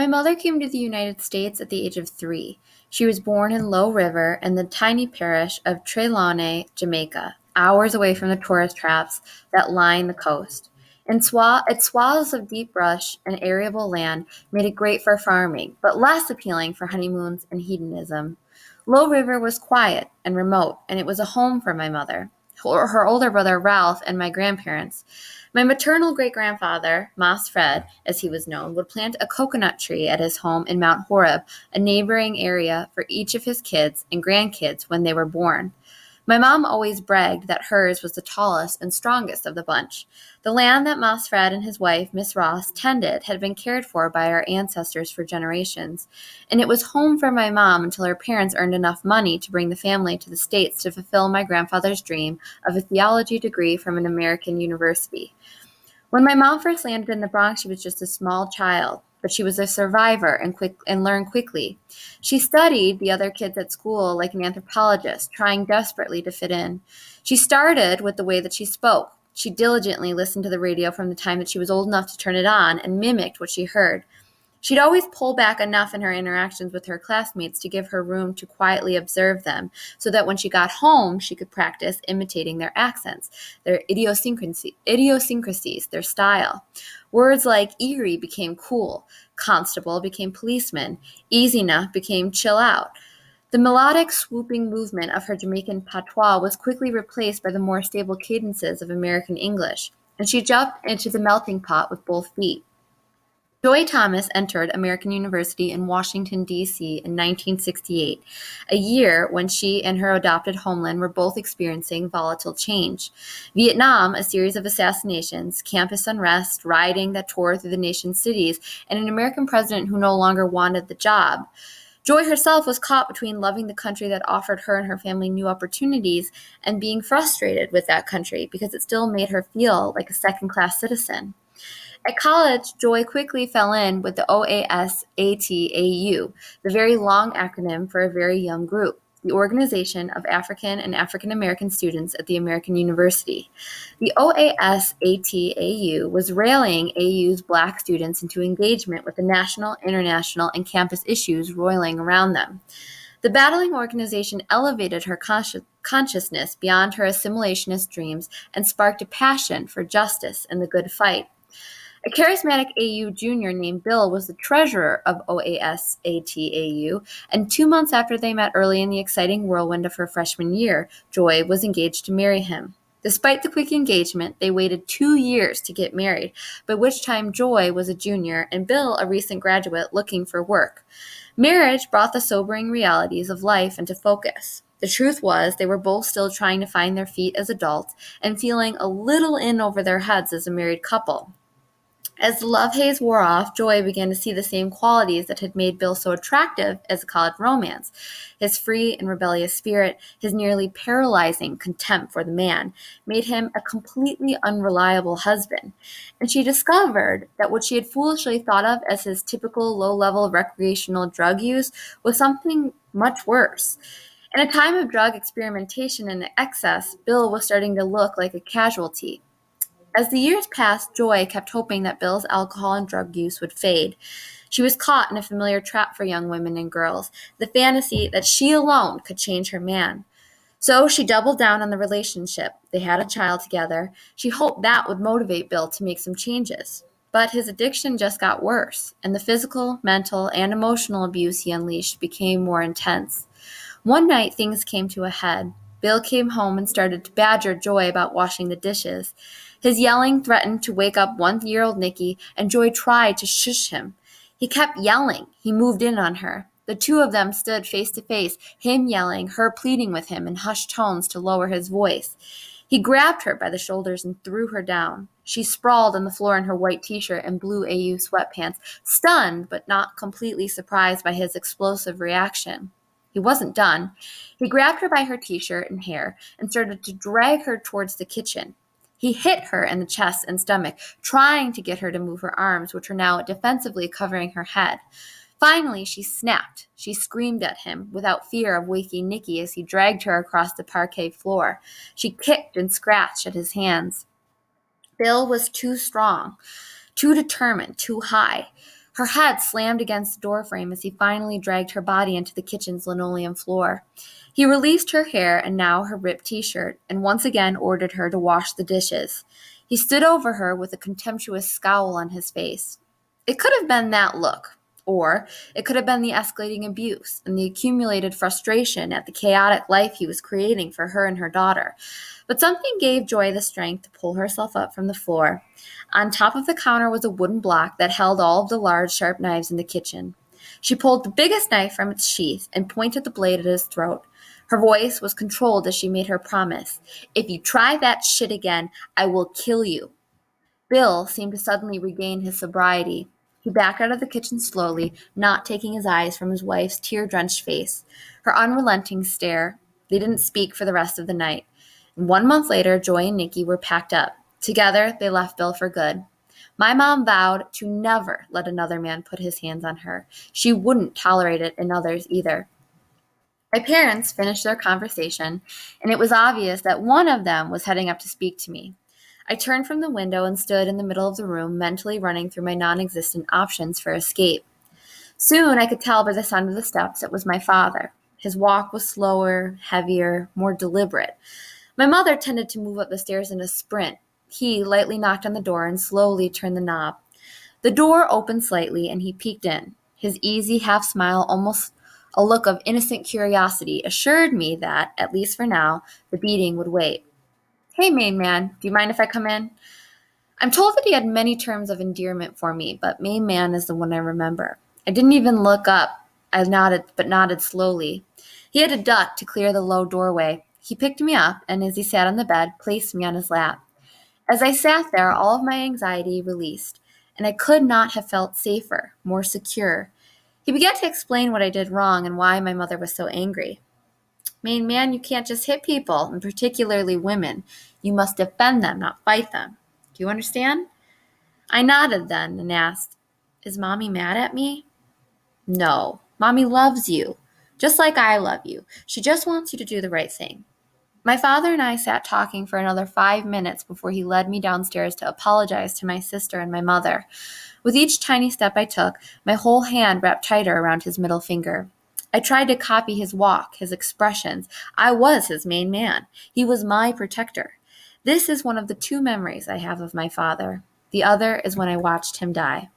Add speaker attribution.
Speaker 1: My mother came to the United States at the age of 3. She was born in Low River in the tiny parish of Trelawney, Jamaica, hours away from the tourist traps that line the coast. Its swaths of deep brush and arable land made it great for farming, but less appealing for honeymoons and hedonism. Low River was quiet and remote, and it was a home for my mother, her older brother Ralph, and my grandparents. My maternal great-grandfather, Mas Fred, as he was known, would plant a coconut tree at his home in Mount Horeb, a neighboring area, for each of his kids and grandkids when they were born. My mom always bragged that hers was the tallest and strongest of the bunch. The land that Mas Fred and his wife, Miss Ross, tended had been cared for by our ancestors for generations, and it was home for my mom until her parents earned enough money to bring the family to the States to fulfill my grandfather's dream of a theology degree from an American university. When my mom first landed in the Bronx, she was just a small child, but she was a survivor and learned quickly. She studied the other kids at school like an anthropologist, trying desperately to fit in. She started with the way that she spoke. She diligently listened to the radio from the time that she was old enough to turn it on and mimicked what she heard. She'd always pull back enough in her interactions with her classmates to give her room to quietly observe them, so that when she got home, she could practice imitating their accents, their idiosyncrasies, their style. Words like eerie became cool, constable became policeman, easy enough became chill out. The melodic, swooping movement of her Jamaican patois was quickly replaced by the more stable cadences of American English, and she jumped into the melting pot with both feet. Joy Thomas entered American University in Washington, D.C. in 1968, a year when she and her adopted homeland were both experiencing volatile change. Vietnam, a series of assassinations, campus unrest, rioting that tore through the nation's cities, and an American president who no longer wanted the job. Joy herself was caught between loving the country that offered her and her family new opportunities and being frustrated with that country because it still made her feel like a second-class citizen. At college, Joy quickly fell in with the OASATAU, the very long acronym for a very young group, the Organization of African and African American Students at the American University. The OASATAU was rallying AU's Black students into engagement with the national, international, and campus issues roiling around them. The battling organization elevated her consciousness beyond her assimilationist dreams and sparked a passion for justice and the good fight. A charismatic AU junior named Bill was the treasurer of OASATAU, and 2 months after they met early in the exciting whirlwind of her freshman year, Joy was engaged to marry him. Despite the quick engagement, they waited 2 years to get married, by which time Joy was a junior and Bill a recent graduate looking for work. Marriage brought the sobering realities of life into focus. The truth was, they were both still trying to find their feet as adults and feeling a little in over their heads as a married couple. As the love haze wore off, Joy began to see the same qualities that had made Bill so attractive as a college romance. His free and rebellious spirit, his nearly paralyzing contempt for the man, made him a completely unreliable husband. And she discovered that what she had foolishly thought of as his typical low-level recreational drug use was something much worse. In a time of drug experimentation and excess, Bill was starting to look like a casualty. As the years passed, Joy kept hoping that Bill's alcohol and drug use would fade. She was caught in a familiar trap for young women and girls, the fantasy that she alone could change her man. So she doubled down on the relationship. They had a child together. She hoped that would motivate Bill to make some changes. But his addiction just got worse, and the physical, mental, and emotional abuse he unleashed became more intense. One night, things came to a head. Bill came home and started to badger Joy about washing the dishes. His yelling threatened to wake up 1-year-old Nikki, and Joy tried to shush him. He kept yelling. He moved in on her. The two of them stood face to face, him yelling, her pleading with him in hushed tones to lower his voice. He grabbed her by the shoulders and threw her down. She sprawled on the floor in her white t-shirt and blue AU sweatpants, stunned but not completely surprised by his explosive reaction. He wasn't done. He grabbed her by her t-shirt and hair and started to drag her towards the kitchen. He hit her in the chest and stomach, trying to get her to move her arms, which were now defensively covering her head. Finally, she snapped. She screamed at him, without fear of waking Nikki as he dragged her across the parquet floor. She kicked and scratched at his hands. Bill was too strong, too determined, too high. Her head slammed against the doorframe as he finally dragged her body into the kitchen's linoleum floor. He released her hair and now her ripped t-shirt, and once again ordered her to wash the dishes. He stood over her with a contemptuous scowl on his face. It could have been that look, or it could have been the escalating abuse and the accumulated frustration at the chaotic life he was creating for her and her daughter. But something gave Joy the strength to pull herself up from the floor. On top of the counter was a wooden block that held all of the large, sharp knives in the kitchen. She pulled the biggest knife from its sheath and pointed the blade at his throat. Her voice was controlled as she made her promise. "If you try that shit again, I will kill you." Bill seemed to suddenly regain his sobriety. He backed out of the kitchen slowly, not taking his eyes from his wife's tear-drenched face. Her unrelenting stare. They didn't speak for the rest of the night. And 1 month later, Joy and Nikki were packed up. Together, they left Bill for good. My mom vowed to never let another man put his hands on her. She wouldn't tolerate it in others either. My parents finished their conversation, and it was obvious that one of them was heading up to speak to me. I turned from the window and stood in the middle of the room, mentally running through my non-existent options for escape. Soon I could tell by the sound of the steps it was my father. His walk was slower, heavier, more deliberate. My mother tended to move up the stairs in a sprint. He lightly knocked on the door and slowly turned the knob. The door opened slightly, and he peeked in. His easy half smile, almost a look of innocent curiosity, assured me that, at least for now, the beating would wait. "Hey, main man, do you mind if I come in?" I'm told that he had many terms of endearment for me, but main man is the one I remember. I didn't even look up. I nodded, but nodded slowly. He had to duck to clear the low doorway. He picked me up, and as he sat on the bed, placed me on his lap. As I sat there, all of my anxiety released, and I could not have felt safer, more secure. He began to explain what I did wrong and why my mother was so angry. "Main man, you can't just hit people, and particularly women. You must defend them, not fight them. Do you understand?" I nodded then and asked, "Is Mommy mad at me?" "No. Mommy loves you, just like I love you. She just wants you to do the right thing." My father and I sat talking for another 5 minutes before he led me downstairs to apologize to my sister and my mother. With each tiny step I took, my whole hand wrapped tighter around his middle finger. I tried to copy his walk, his expressions. I was his main man. He was my protector. This is one of the two memories I have of my father. The other is when I watched him die.